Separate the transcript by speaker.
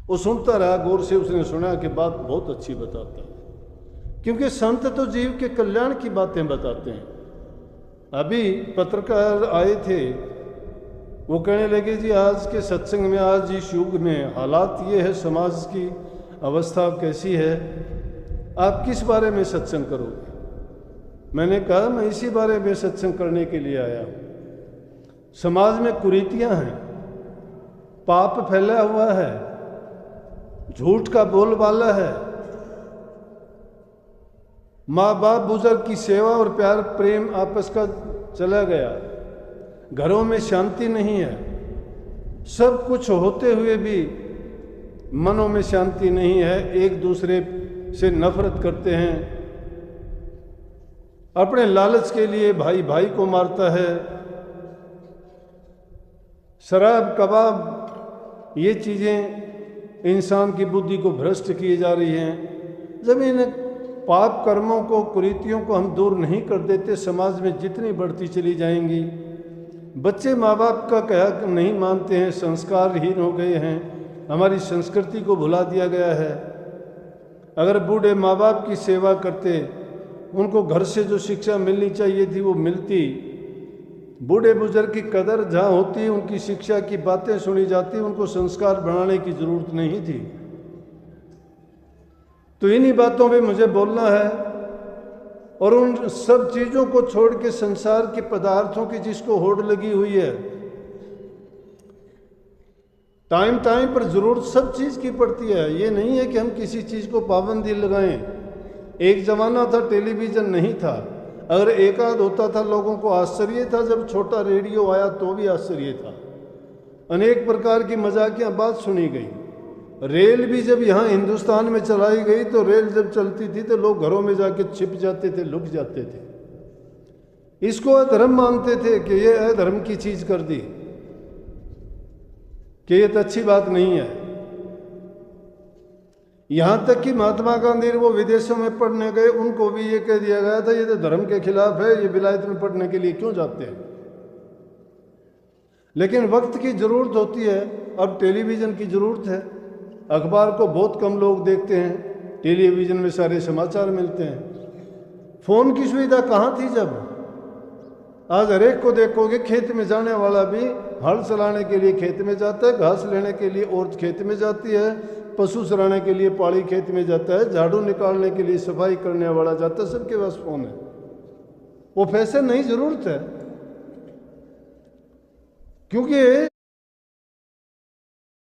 Speaker 1: वो सुनता रहा गौर से, उसने सुना कि बात बहुत अच्छी बताता है, क्योंकि संत तो जीव के कल्याण की बातें बताते हैं। अभी पत्रकार आए थे, वो कहने लगे जी आज के सत्संग में, आज इस युग में हालात ये है, समाज की अवस्था कैसी है, आप किस बारे में सत्संग करोगे? मैंने कहा मैं इसी बारे में सत्संग करने के लिए आया हूँ। समाज में कुरीतियाँ हैं, पाप फैला हुआ है, झूठ का बोलबाला है, माँ बाप बुजुर्ग की सेवा और प्यार प्रेम आपस का चला गया, घरों में शांति नहीं है, सब कुछ होते हुए भी मनों में शांति नहीं है, एक दूसरे से नफरत करते हैं, अपने लालच के लिए भाई भाई को मारता है, शराब कबाब ये चीज़ें इंसान की बुद्धि को भ्रष्ट किए जा रही हैं। जब इन पाप कर्मों को, कुरीतियों को हम दूर नहीं कर देते, समाज में जितनी बढ़ती चली जाएंगी। बच्चे माँ बाप का कहा नहीं मानते हैं, संस्कारहीन हो गए हैं, हमारी संस्कृति को भुला दिया गया है। अगर बूढ़े माँ बाप की सेवा करते, उनको घर से जो शिक्षा मिलनी चाहिए थी वो मिलती, बूढ़े बुजुर्ग की कदर जहाँ होती, उनकी शिक्षा की बातें सुनी जाती, उनको संस्कार बनाने की जरूरत नहीं थी। तो इन्हीं बातों पे मुझे बोलना है, और उन सब चीज़ों को छोड़ के संसार के पदार्थों की जिसको होड़ लगी हुई है, टाइम टाइम पर जरूरत सब चीज़ की पड़ती है। ये नहीं है कि हम किसी चीज़ को पाबंदी लगाएं। एक ज़माना था टेलीविज़न नहीं था, अगर एक आध होता था लोगों को आश्चर्य था, जब छोटा रेडियो आया तो भी आश्चर्य था। अनेक प्रकार की मजाकिया बात सुनी गई। रेल भी जब यहाँ हिंदुस्तान में चलाई गई तो रेल जब चलती थी तो लोग घरों में जाके छिप जाते थे, लुक जाते थे। इसको अधर्म मानते थे कि ये अधर्म की चीज़ कर दी, कि ये तो अच्छी बात नहीं है। यहाँ तक कि महात्मा गांधी वो विदेशों में पढ़ने गए, उनको भी ये कह दिया गया था ये तो धर्म के खिलाफ है, ये विलायत में पढ़ने के लिए क्यों जाते हैं। लेकिन वक्त की ज़रूरत होती है, अब टेलीविज़न की ज़रूरत है। अखबार को बहुत कम लोग देखते हैं, टेलीविज़न में सारे समाचार मिलते हैं। फ़ोन की सुविधा कहाँ थी जब? आज हर एक को देखोगे, खेत में जाने वाला भी हल चलाने के लिए खेत में जाता है, घास लेने के लिए औरत खेत में जाती है, पशु चराने के लिए पाड़ी खेत में जाता है, झाड़ू निकालने के लिए सफाई करने वाला जाता है, सबके पास फ़ोन है। वो फैशन नहीं, ज़रूरत है, क्योंकि